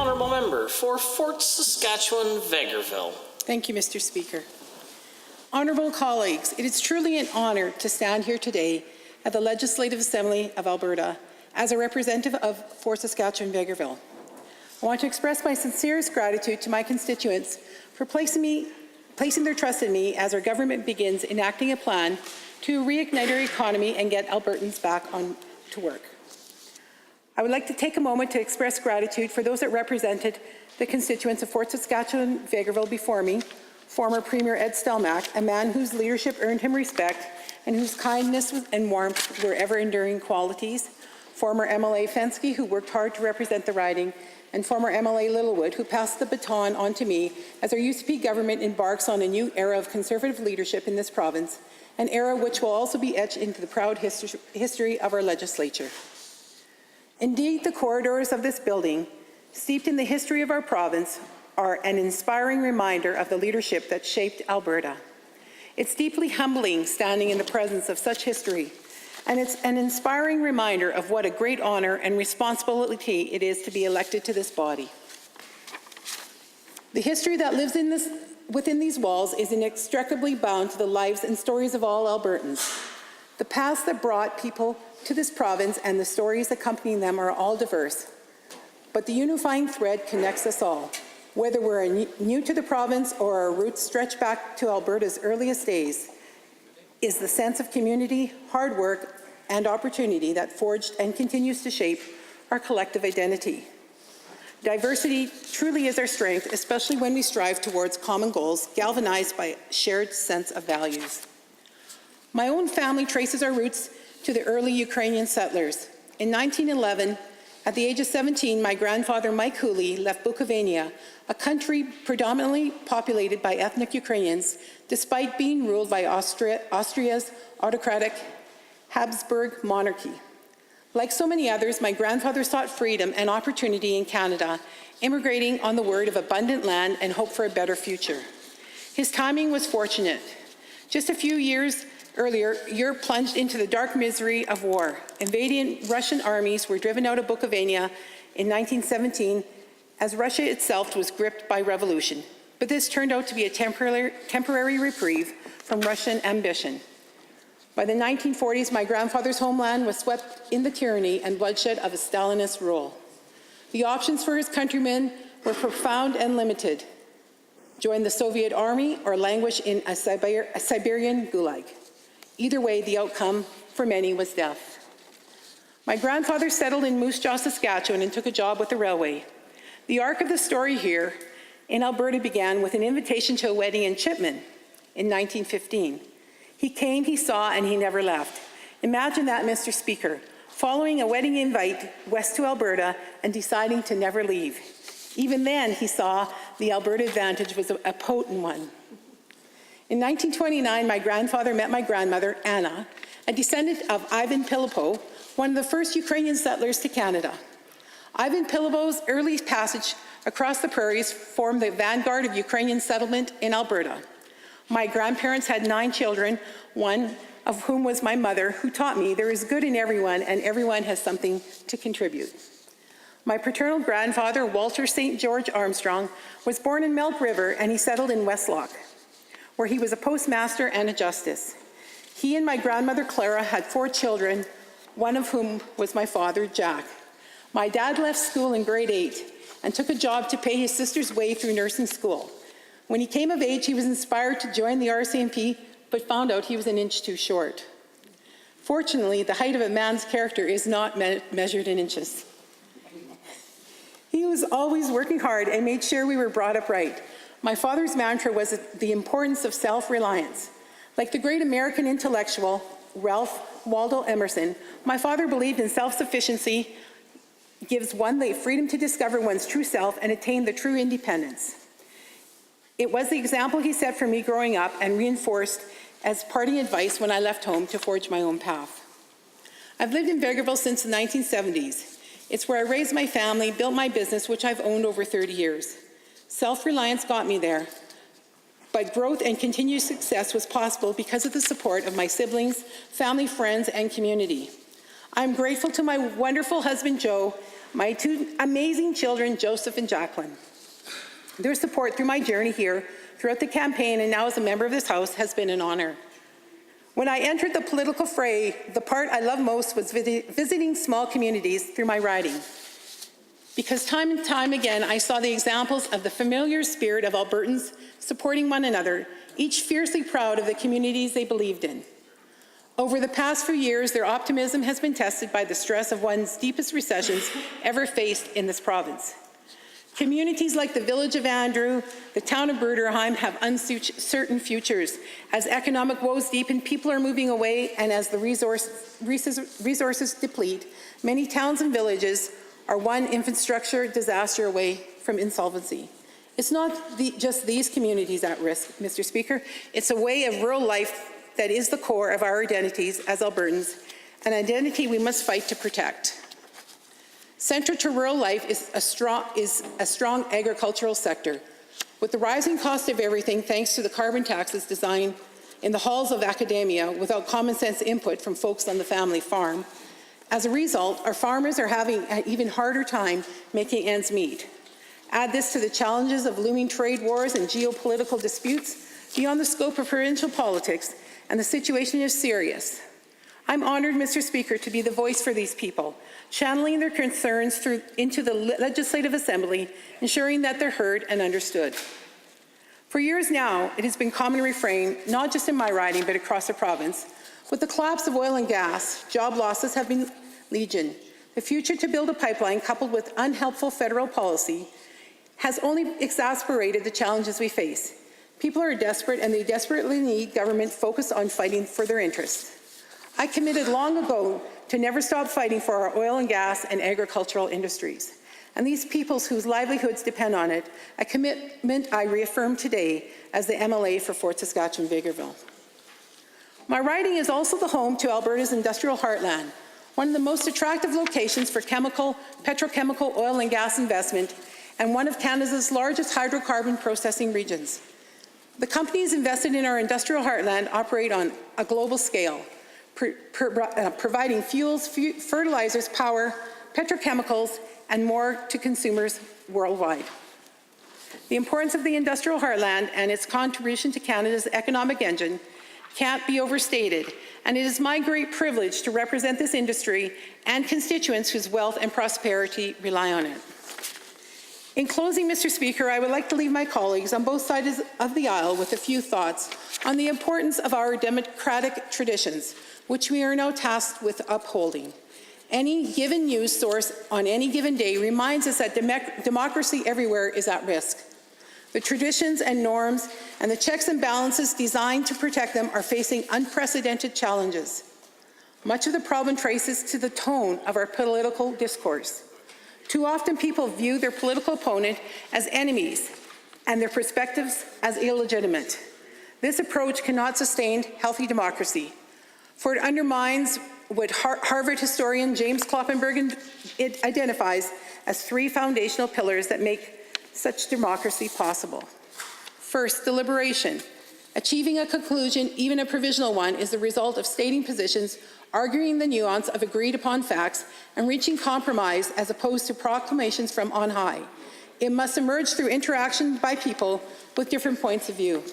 honourable member for Fort Saskatchewan-Vegreville. Thank you, Mr. Speaker. Honourable colleagues, it is truly an honour to stand here today at the Legislative Assembly of Alberta as a representative of Fort Saskatchewan-Vegreville. I want to express my sincerest gratitude to my constituents for placing their trust in me as our government begins enacting a plan to reignite our economy and get Albertans back on to work. I would like to take a moment to express gratitude for those that represented the constituents of Fort Saskatchewan-Vegreville before me, former Premier Ed Stelmach, a man whose leadership earned him respect and whose kindness and warmth were ever-enduring qualities, former MLA Fensky, who worked hard to represent the riding, and former MLA Littlewood, who passed the baton on to me as our UCP government embarks on a new era of Conservative leadership in this province, an era which will also be etched into the proud history of our legislature. Indeed, the corridors of this building, steeped in the history of our province, are an inspiring reminder of the leadership that shaped Alberta. It's deeply humbling standing in the presence of such history, and it's an inspiring reminder of what a great honor and responsibility it is to be elected to this body. The history that lives within these walls is inextricably bound to the lives and stories of all Albertans. The paths that brought people to this province and the stories accompanying them are all diverse, but the unifying thread connects us all. Whether we're new to the province or our roots stretch back to Alberta's earliest days, is the sense of community, hard work, and opportunity that forged and continues to shape our collective identity. Diversity truly is our strength, especially when we strive towards common goals, galvanized by a shared sense of values. My own family traces our roots to the early Ukrainian settlers. In 1911, at the age of 17, my grandfather Mike Hooley left Bukovina, a country predominantly populated by ethnic Ukrainians, despite being ruled by Austria's autocratic Habsburg monarchy. Like so many others, my grandfather sought freedom and opportunity in Canada, immigrating on the word of abundant land and hope for a better future. His timing was fortunate. Just a few years earlier, Europe plunged into the dark misery of war. Invading Russian armies were driven out of Bukovina in 1917 as Russia itself was gripped by revolution. But this turned out to be a temporary reprieve from Russian ambition. By the 1940s, my grandfather's homeland was swept in the tyranny and bloodshed of a Stalinist rule. The options for his countrymen were profound and limited: join the Soviet army or languish in a Siberian gulag. Either way, the outcome for many was death. My grandfather settled in Moose Jaw, Saskatchewan, and took a job with the railway. The arc of the story here in Alberta began with an invitation to a wedding in Chipman in 1915. He came, he saw, and he never left. Imagine that, Mr. Speaker, following a wedding invite west to Alberta and deciding to never leave. Even then, he saw the Alberta advantage was a potent one. In 1929, my grandfather met my grandmother, Anna, a descendant of Ivan Pilipo, one of the first Ukrainian settlers to Canada. Ivan Pilipo's early passage across the prairies formed the vanguard of Ukrainian settlement in Alberta. My grandparents had 9 children, one of whom was my mother, who taught me there is good in everyone and everyone has something to contribute. My paternal grandfather, Walter St. George Armstrong, was born in Milk River and he settled in Westlock, where he was a postmaster and a justice. He and my grandmother Clara had 4 children, one of whom was my father, Jack. My dad left school in grade 8 and took a job to pay his sister's way through nursing school. When he came of age, he was inspired to join the RCMP, but found out he was an inch too short. Fortunately, the height of a man's character is not measured in inches. He was always working hard and made sure we were brought up right. My father's mantra was the importance of self-reliance. Like the great American intellectual, Ralph Waldo Emerson, my father believed in self-sufficiency gives one the freedom to discover one's true self and attain the true independence. It was the example he set for me growing up and reinforced as parting advice when I left home to forge my own path. I've lived in Vegreville since the 1970s. It's where I raised my family, built my business, which I've owned over 30 years. Self-reliance got me there, but growth and continued success was possible because of the support of my siblings, family, friends, and community. I'm grateful to my wonderful husband, Joe, my two amazing children, Joseph and Jacqueline. Their support through my journey here, throughout the campaign, and now as a member of this House has been an honor. When I entered the political fray, the part I loved most was visiting small communities through my riding. Because time and time again, I saw the examples of the familiar spirit of Albertans supporting one another, each fiercely proud of the communities they believed in. Over the past few years, their optimism has been tested by the stress of one's deepest recessions ever faced in this province. Communities like the village of Andrew, the town of Bruderheim have uncertain futures. As economic woes deepen, people are moving away, and as the resources deplete, many towns and villages are one infrastructure disaster away from insolvency. It's not just these communities at risk, Mr. Speaker. It's a way of rural life that is the core of our identities as Albertans, an identity we must fight to protect. Central to rural life is a strong agricultural sector. With the rising cost of everything, thanks to the carbon taxes designed in the halls of academia without common sense input from folks on the family farm, as a result, our farmers are having an even harder time making ends meet. Add this to the challenges of looming trade wars and geopolitical disputes beyond the scope of provincial politics, and the situation is serious. I'm honored, Mr. Speaker, to be the voice for these people, channeling their concerns into the Legislative Assembly, ensuring that they're heard and understood. For years now, it has been common refrain, not just in my riding, but across the province. With the collapse of oil and gas, job losses have been legion. The future to build a pipeline, coupled with unhelpful federal policy, has only exacerbated the challenges we face. People are desperate, and they desperately need government focused on fighting for their interests. I committed long ago to never stop fighting for our oil and gas and agricultural industries, and these peoples whose livelihoods depend on it, a commitment I reaffirm today as the MLA for Fort Saskatchewan-Vegreville. My riding is also the home to Alberta's industrial heartland, one of the most attractive locations for petrochemical oil and gas investment, and one of Canada's largest hydrocarbon processing regions. The companies invested in our industrial heartland operate on a global scale, providing fuels, fertilizers, power, petrochemicals, and more to consumers worldwide. The importance of the industrial heartland and its contribution to Canada's economic engine can't be overstated, and it is my great privilege to represent this industry and constituents whose wealth and prosperity rely on it. In closing, Mr. Speaker, I would like to leave my colleagues on both sides of the aisle with a few thoughts on the importance of our democratic traditions, which we are now tasked with upholding. Any given news source on any given day reminds us that democracy everywhere is at risk. The traditions and norms and the checks and balances designed to protect them are facing unprecedented challenges. Much of the problem traces to the tone of our political discourse. Too often people view their political opponent as enemies and their perspectives as illegitimate. This approach cannot sustain healthy democracy, for it undermines what Harvard historian James Kloppenberg identifies as three foundational pillars that make such democracy possible. First, deliberation. Achieving a conclusion, even a provisional one, is the result of stating positions, arguing the nuance of agreed upon facts, and reaching compromise as opposed to proclamations from on high. It must emerge through interaction by people with different points of view.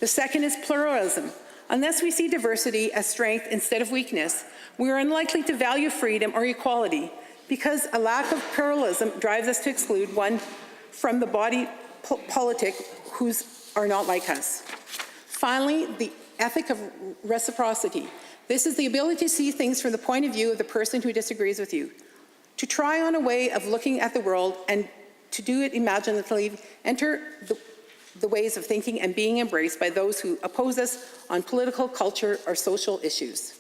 The second is pluralism. Unless we see diversity as strength instead of weakness, we are unlikely to value freedom or equality, because a lack of pluralism drives us to exclude one from the body politic who are not like us. Finally, the ethic of reciprocity. This is the ability to see things from the point of view of the person who disagrees with you, to try on a way of looking at the world and to do it imaginatively, enter the ways of thinking and being embraced by those who oppose us on political, culture, or social issues.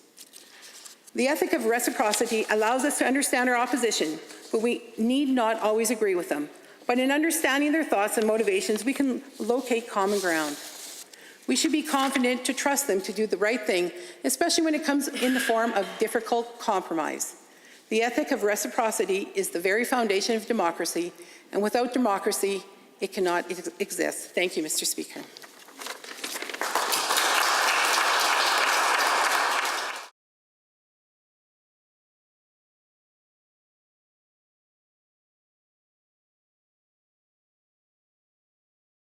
The ethic of reciprocity allows us to understand our opposition, but we need not always agree with them. But in understanding their thoughts and motivations, we can locate common ground. We should be confident to trust them to do the right thing, especially when it comes in the form of difficult compromise. The ethic of reciprocity is the very foundation of democracy, and without democracy, it cannot exist. Thank you, Mr. Speaker.